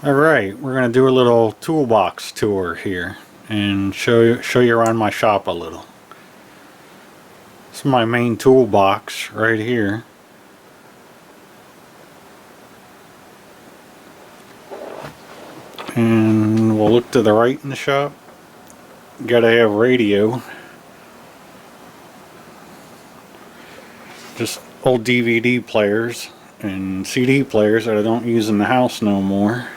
Alright, we're going to do a little toolbox tour here and show you around my shop a little. This is my main toolbox right here. And we'll look to the right in the shop. Gotta have radio. Just old DVD players and CD players that I don't use in the house no more.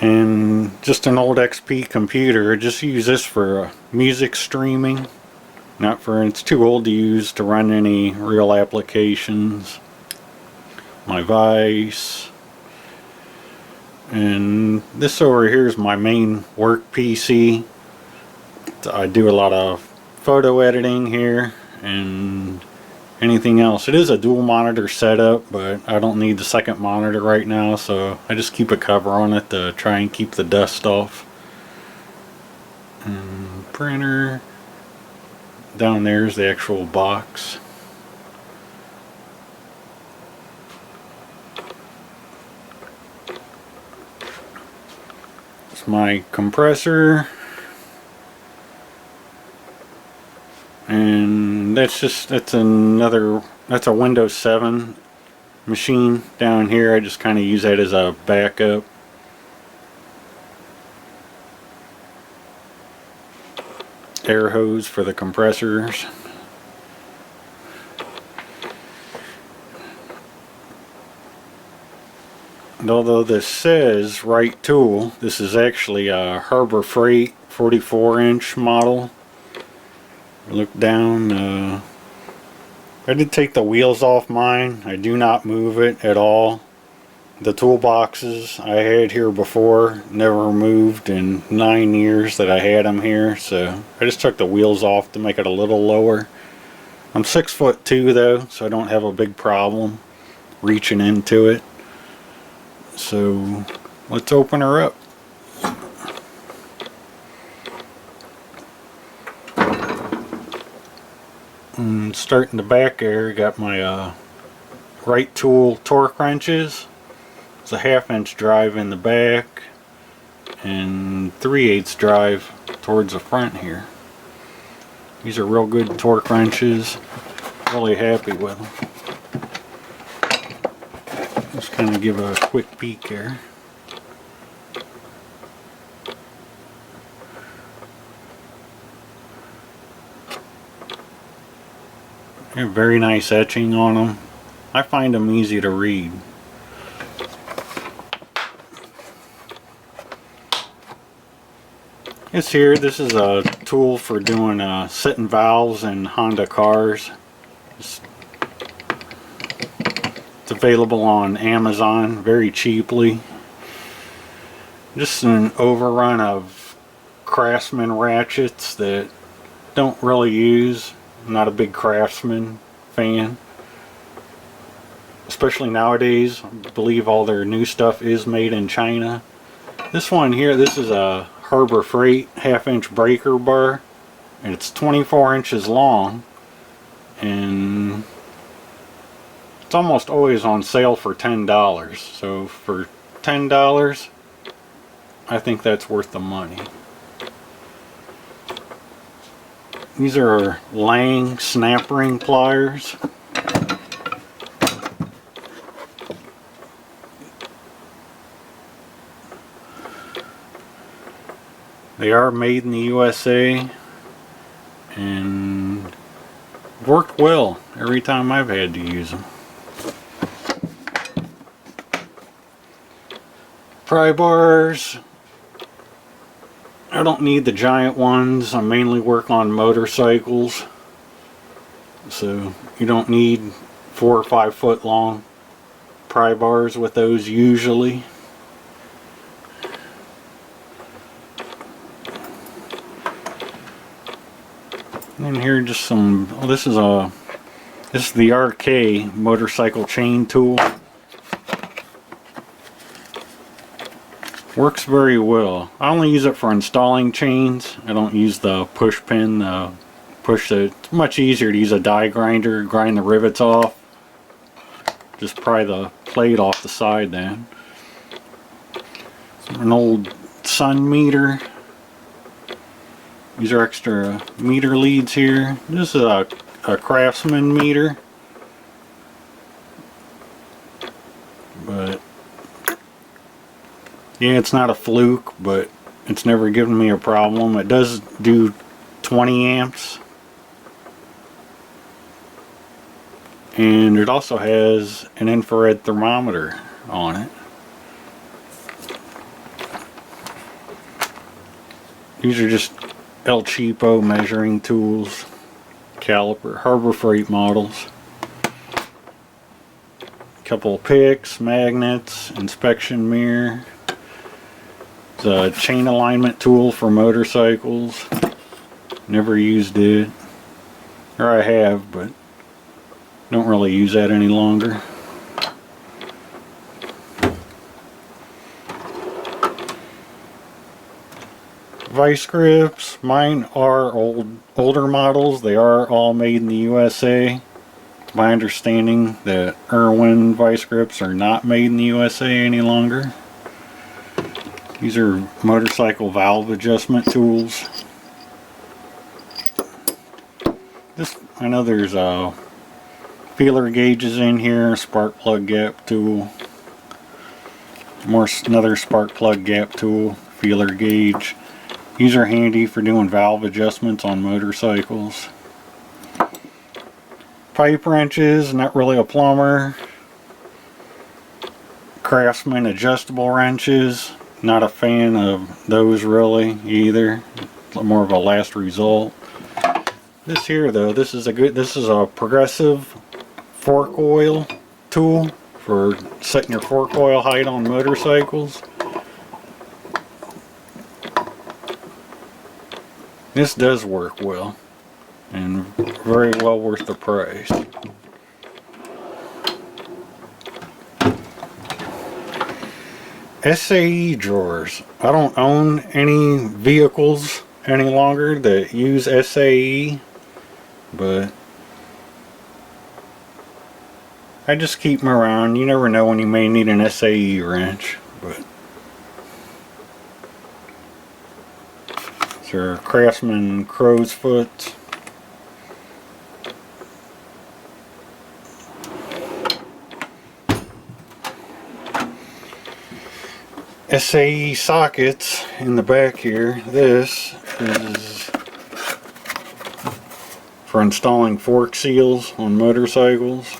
And just an old XP computer. I just use this for music streaming. Not for, it's too old to use to run any real applications. My Vice. And this over here is my main work PC. I do a lot of photo editing here and anything else. It is a dual monitor setup, but I don't need the second monitor right now, so I just keep a cover on it to try and keep the dust off. And printer. Down there's the actual box. It's my compressor. And that's a Windows 7 machine down here. I just kind of use that as a backup. Air hose for the compressors. And although this says right tool, this is actually a Harbor Freight 44-inch model. Look down. I did take the wheels off mine. I do not move it at all. The toolboxes I had here before never moved in 9 years that I had them here, so I just took the wheels off to make it a little lower. I'm 6'2" though, so I don't have a big problem reaching into it. So let's open her up. And starting the back there, got my right tool torque wrenches. It's a 1/2-inch drive in the back and 3/8 drive towards the front here. These are real good torque wrenches. Really happy with them. Just kind of give a quick peek here. They have very nice etching on them. I find them easy to read. This is a tool for doing sitting valves in Honda cars. It's available on Amazon very cheaply. Just an overrun of Craftsman ratchets that don't really use. I'm not a big Craftsman fan. Especially nowadays, I believe all their new stuff is made in China. This one here, this is a Harbor Freight 1/2-inch breaker bar, and it's 24 inches long, and it's almost always on sale for $10. So for $10, I think that's worth the money. These are Lang snap ring pliers. They are made in the USA and worked well every time I've had to use them. Pry bars. I don't need the giant ones. I mainly work on motorcycles, so you don't need 4 or 5 foot long pry bars with those usually. And here just some, oh, this is the RK motorcycle chain tool. Works very well. I only use it for installing chains. I don't use the push pin, it's much easier to use a die grinder, grind the rivets off. Just pry the plate off the side then. an old sun meter. These are extra meter leads here. This is a Craftsman meter. But yeah, it's not a fluke, but it's never given me a problem. It does do 20 amps. And it also has an infrared thermometer on it. These are just El Cheapo measuring tools, caliper, Harbor Freight models. A couple of picks, magnets, inspection mirror. It's a chain alignment tool for motorcycles. Never used it. Or I have, but don't really use that any longer. Vice grips. Mine are older models. They are all made in the USA. It's my understanding that Irwin vice grips are not made in the USA any longer. These are motorcycle valve adjustment tools. I know there's feeler gauges in here, spark plug gap tool. Another spark plug gap tool, feeler gauge. These are handy for doing valve adjustments on motorcycles. Pipe wrenches, not really a plumber. Craftsman adjustable wrenches, not a fan of those really either. More of a last result. This here though, this is a progressive fork oil tool for setting your fork oil height on motorcycles. This does work well and very well worth the price. SAE drawers. I don't own any vehicles any longer that use SAE, but I just keep them around. You never know when you may need an SAE wrench. But these are Craftsman crow's foot. SAE sockets in the back here. This is for installing fork seals on motorcycles.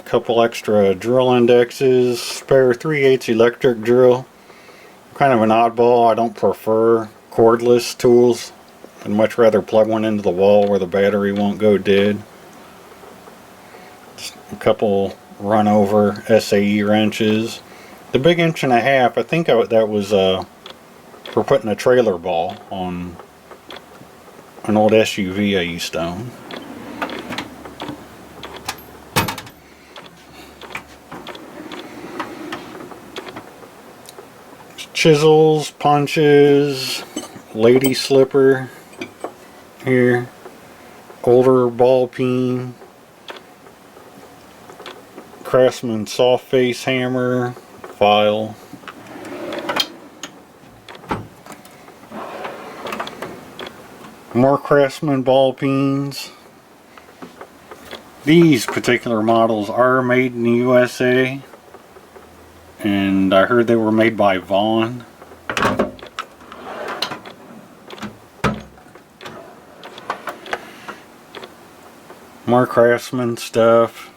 Couple extra drill indexes, spare 3/8 electric drill. Kind of an oddball. I don't prefer cordless tools. I'd much rather plug one into the wall where the battery won't go dead. Just a couple run over SAE wrenches. The big 1.5 inch, I think that was for putting a trailer ball on an old SUV I used to own. Chisels, punches, lady slipper here, older ball peen, Craftsman soft face hammer, file, more Craftsman ball peens. These particular models are made in the USA. And I heard they were made by Vaughn. More Craftsman stuff.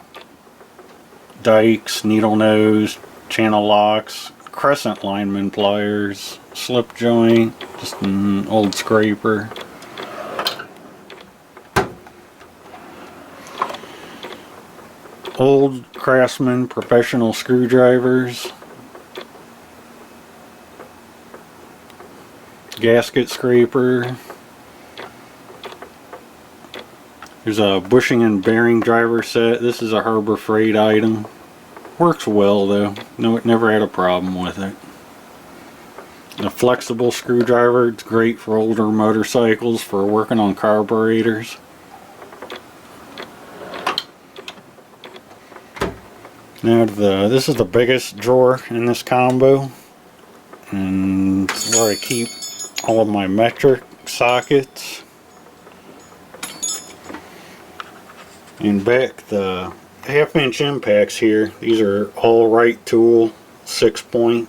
Dikes, needle nose, channel locks, crescent lineman pliers, slip joint, just an old scraper. Old Craftsman professional screwdrivers. Gasket scraper. There's a bushing and bearing driver set. This is a Harbor Freight item. Works well though. No, it never had a problem with it. A flexible screwdriver. It's great for older motorcycles for working on carburetors. Now this is the biggest drawer in this combo, and where I keep all of my metric sockets. And back the 1/2 inch impacts here, these are all right tool 6-point.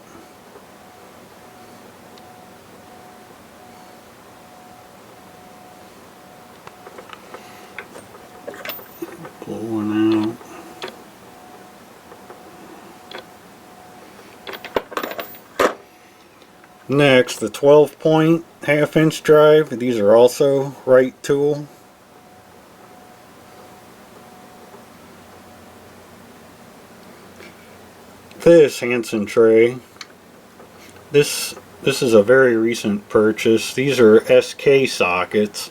Pull one out. Next, the 12-point 1/2 inch drive, these are also right tool. This Hansen tray, this is a very recent purchase. These are SK sockets,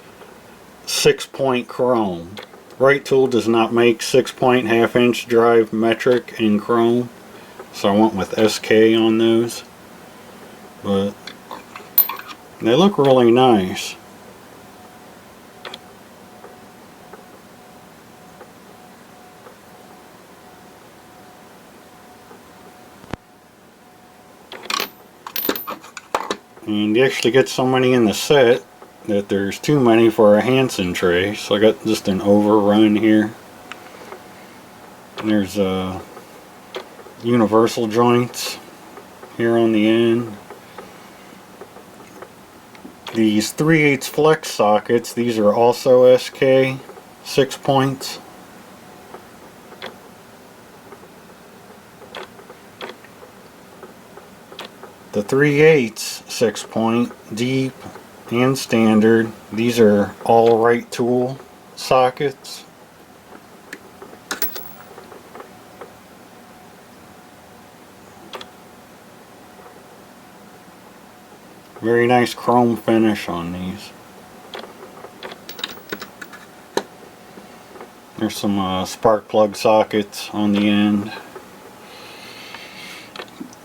6-point chrome. Right tool does not make 6-point 1/2 inch drive metric in chrome, so I went with SK on those. But they look really nice. And you actually get so many in the set that there's too many for a Hansen tray, so I got just an overrun here. And there's universal joints here on the end. These 3/8 flex sockets, these are also SK 6 points. The 3/8 6-point, deep and standard, these are all right tool sockets. Very nice chrome finish on these. There's some spark plug sockets on the end.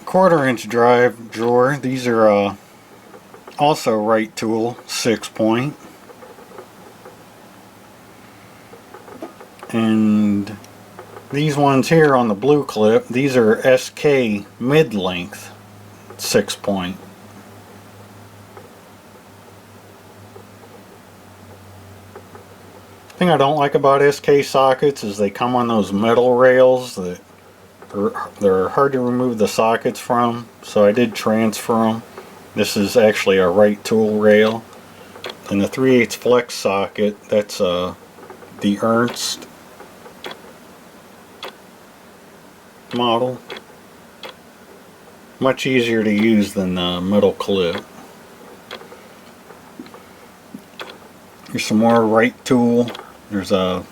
1/4 inch drive drawer, these are also right tool 6-point. And these ones here on the blue clip, these are SK mid-length 6-point. The thing I don't like about SK sockets is they come on those metal rails that they're hard to remove the sockets from, so I did transfer them. This is actually a right tool rail. And the 3/8 flex socket, that's the Ernst model. Much easier to use than the metal clip. Here's some more right tool. There's a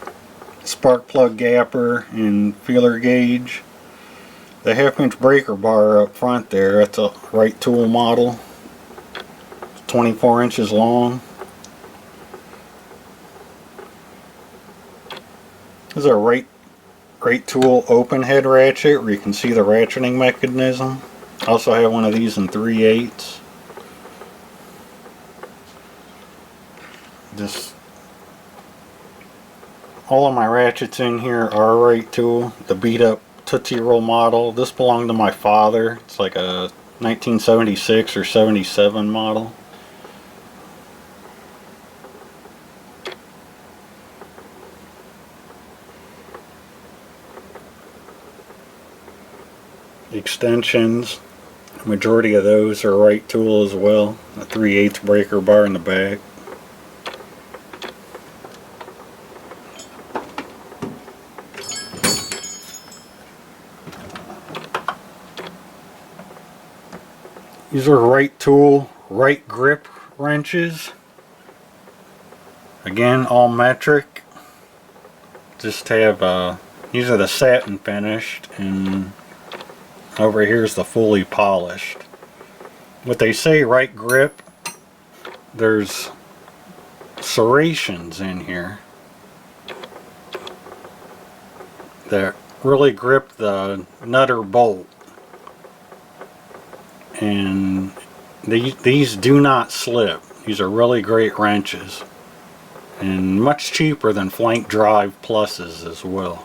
spark plug gapper and feeler gauge. The 1/2 inch breaker bar up front there, that's a right tool model. It's 24 inches long. This is a right tool open head ratchet where you can see the ratcheting mechanism. I also have one of these in 3/8. Just all of my ratchets in here are right tool. The beat up Tootsie Roll model. This belonged to my father. It's like a 1976 or 77 model. Extensions, the majority of those are right tool as well. A 3/8 breaker bar in the back. These are right tool, right grip wrenches. Again, all metric. Just have, these are the satin finished, and over here's the fully polished. What they say, right grip, there's serrations in here that really grip the nut or bolt. And these do not slip. These are really great wrenches, and much cheaper than flank drive pluses as well.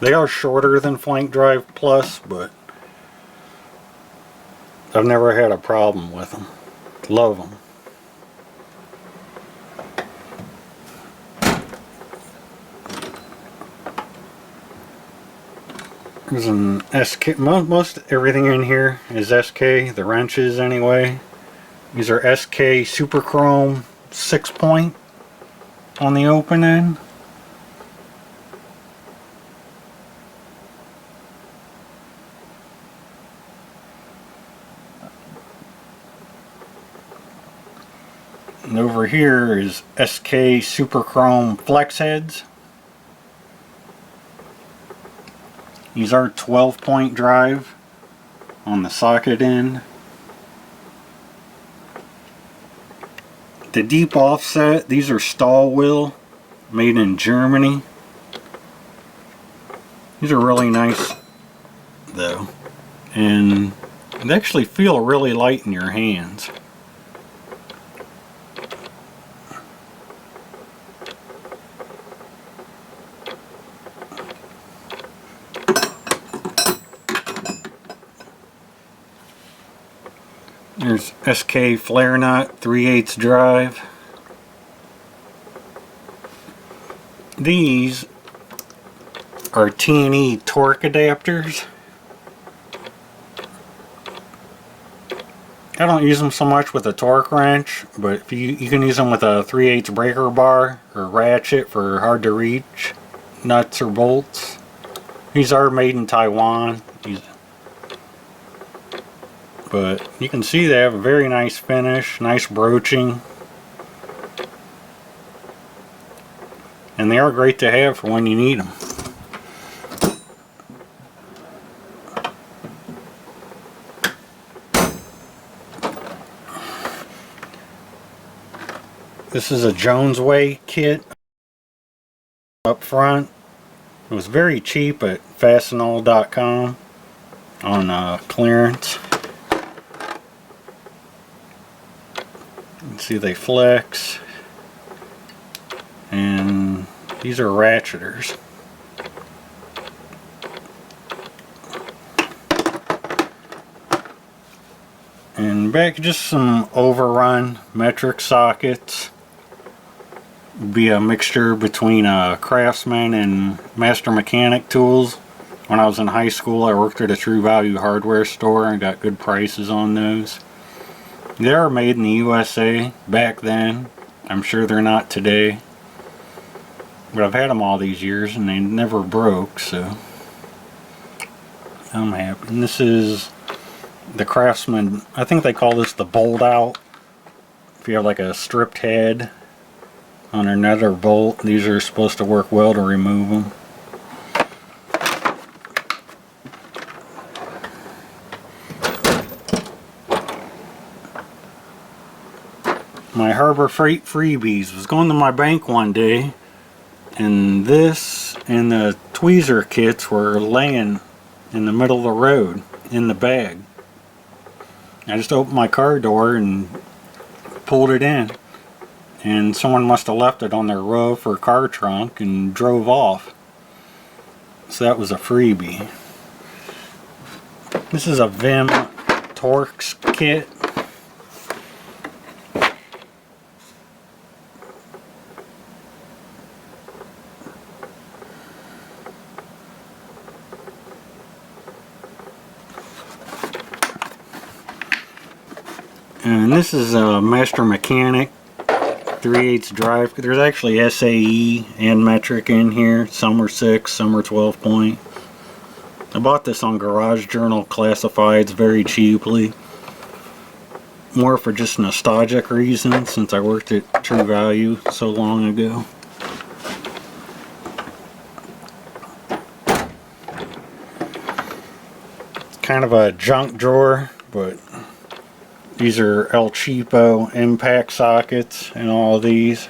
They are shorter than Flank Drive Plus, but I've never had a problem with them. Love them. There's an SK. Most everything in here is SK, the wrenches anyway. These are SK Super Chrome 6-point on the open end. And over here is SK Super Chrome Flex Heads. These are 12-point drive on the socket end. The deep offset, these are stall wheel, made in Germany. These are really nice though, and they actually feel really light in your hands. There's SK Flare Nut 3/8 drive. These are T&E torque adapters. I don't use them so much with a torque wrench, but if you can use them with a 3/8 breaker bar or ratchet for hard to reach nuts or bolts. These are made in Taiwan. But you can see they have a very nice finish, nice broaching. And they are great to have for when you need them. This is a Jones Way kit up front. It was very cheap at fastenal.com on clearance. You can see they flex, and these are ratcheters. And back, just some overrun metric sockets. Would be a mixture between Craftsman and Master Mechanic tools. When I was in high school, I worked at a True Value hardware store and got good prices on those. They are made in the USA back then. I'm sure they're not today. But I've had them all these years and they never broke, so I'm happy. And this is the Craftsman, I think they call this the bolt out. If you have like a stripped head on another bolt, these are supposed to work well to remove them. My Harbor Freight freebies. Was going to my bank one day, and this and the tweezer kits were laying in the middle of the road in the bag. I just opened my car door and pulled it in, and someone must have left it on their roof or car trunk and drove off. So that was a freebie. This is a Vamp Torx Kit. And this is a Master Mechanic 3/8 drive. There's actually SAE and metric in here. Some are 6, some are 12-point. I bought this on Garage Journal Classifieds very cheaply. More for just nostalgic reasons, since I worked at True Value so long ago. It's kind of a junk drawer, but these are El Cheapo impact sockets and all of these.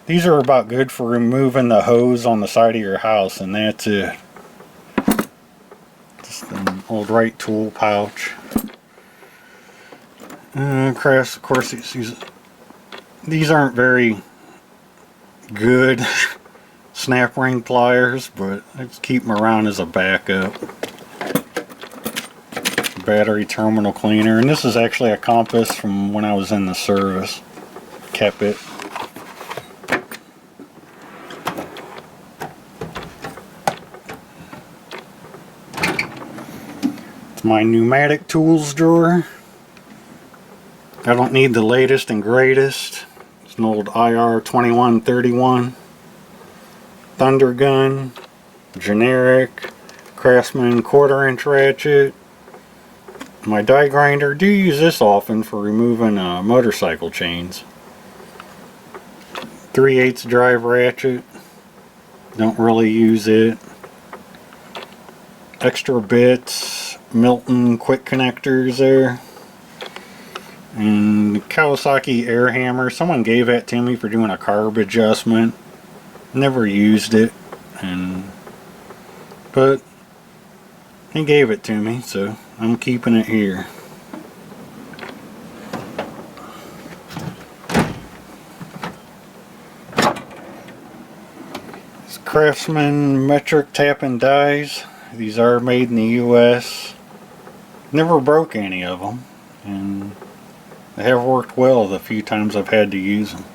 These are about good for removing the hose on the side of your house, and that's it. Just an old right tool pouch. Of course, these These aren't very good snap ring pliers, but I just keep them around as a backup. Battery terminal cleaner, and this is actually a compass from when I was in the service. Kept it. It's my pneumatic tools drawer. I don't need the latest and greatest. It's an old IR 2131 Thunder gun, generic Craftsman 1/4" ratchet. My die grinder, do use this often for removing motorcycle chains. 3/8 drive ratchet, don't really use it. Extra bits, Milton quick connectors there. And Kawasaki air hammer, someone gave that to me for doing a carb adjustment. Never used it, but he gave it to me, so I'm keeping it here. It's Craftsman metric tap and dies. These are made in the US. Never broke any of them, and they have worked well the few times I've had to use them.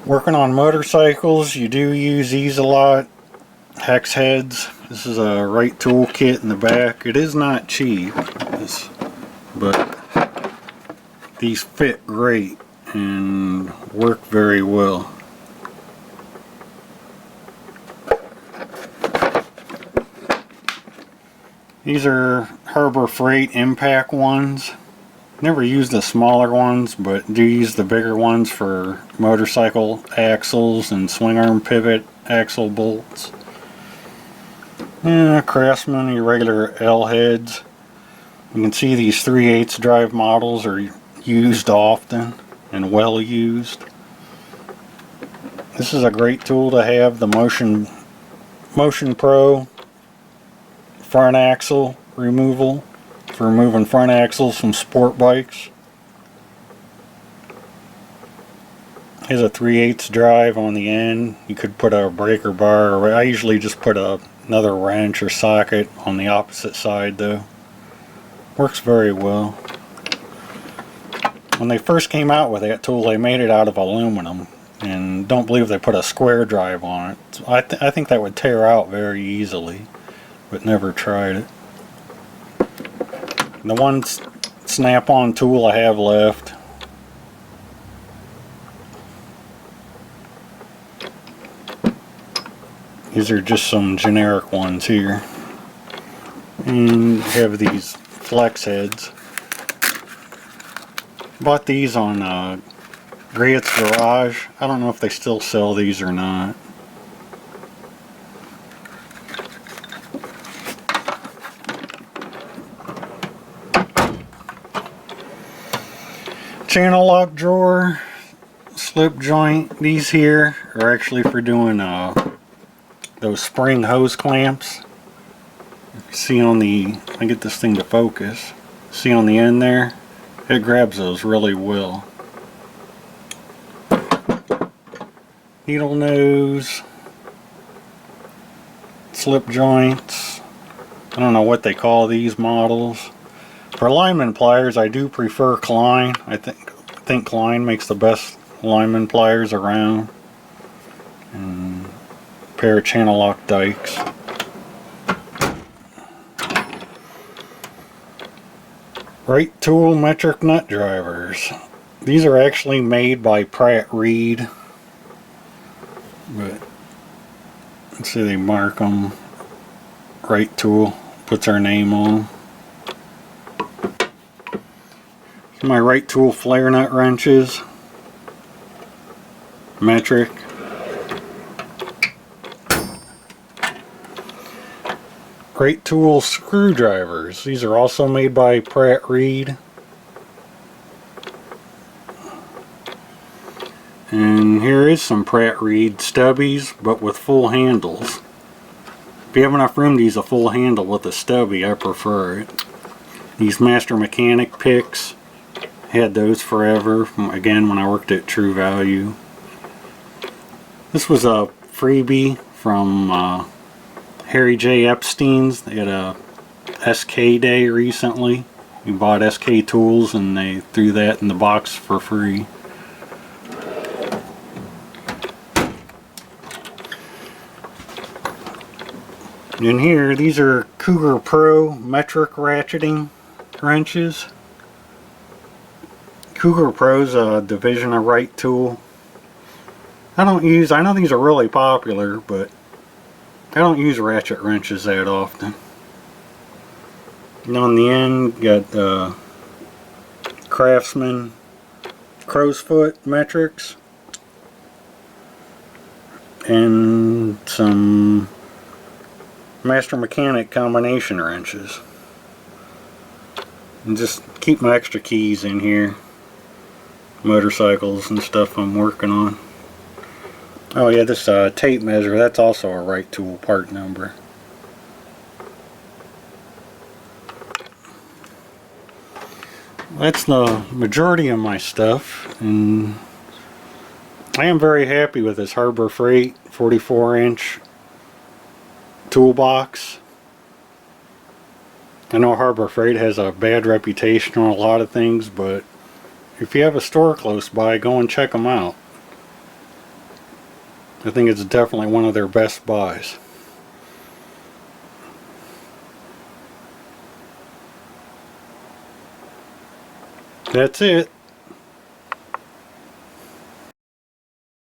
Working on motorcycles, you do use these a lot. Hex Heads. This is a right tool kit in the back. It is not cheap, but these fit great and work very well. These are Harbor Freight impact ones. Never use the smaller ones, but do use the bigger ones for motorcycle axles and swing arm pivot axle bolts. Craftsman irregular L heads. You can see these 3/8 drive models are used often and well used. This is a great tool to have, the Motion Pro front axle removal for removing front axles from sport bikes. Has a 3/8 drive on the end. You could put a breaker bar, or I usually just put another wrench or socket on the opposite side though. Works very well. When they first came out with that tool, they made it out of aluminum, and don't believe they put a square drive on it. So I think that would tear out very easily, but never tried it. The one snap-on tool I have left. These are just some generic ones here. And have these flex heads. Bought these on Grant's Garage. I don't know if they still sell these or not. Channel lock drawer, slip joint. These here are actually for doing those spring hose clamps. See on the, I get this thing to focus. See on the end there? It grabs those really well. Needle nose, slip joints. I don't know what they call these models. For lineman pliers, I do prefer Klein. I think Klein makes the best lineman pliers around. And a pair of channel lock dikes. Right tool metric nut drivers. These are actually made by Pratt Reed, but let's see, they mark them. Right tool puts our name on. My right tool flare nut wrenches, metric. Right tool screwdrivers. These are also made by Pratt Reed. And here is some Pratt Reed stubbies, but with full handles. If you have enough room to use a full handle with a stubby, I prefer it. These Master Mechanic picks, had those forever, again when I worked at True Value. This was a freebie from Harry J. Epstein's. They had a SK day recently. We bought SK tools and they threw that in the box for free. In here, these are Cougar Pro metric ratcheting wrenches. Cougar Pro's a division of Wright tool. I know these are really popular, but I don't use ratchet wrenches that often. And on the end, got Craftsman crow's foot metrics and some Master Mechanic combination wrenches. And just keep my extra keys in here. Motorcycles and stuff I'm working on. Oh yeah, this tape measure, that's also a Wright tool part number. That's the majority of my stuff, and I am very happy with this Harbor Freight 44-inch toolbox. I know Harbor Freight has a bad reputation on a lot of things, but if you have a store close by, go and check them out. I think it's definitely one of their best buys. That's it.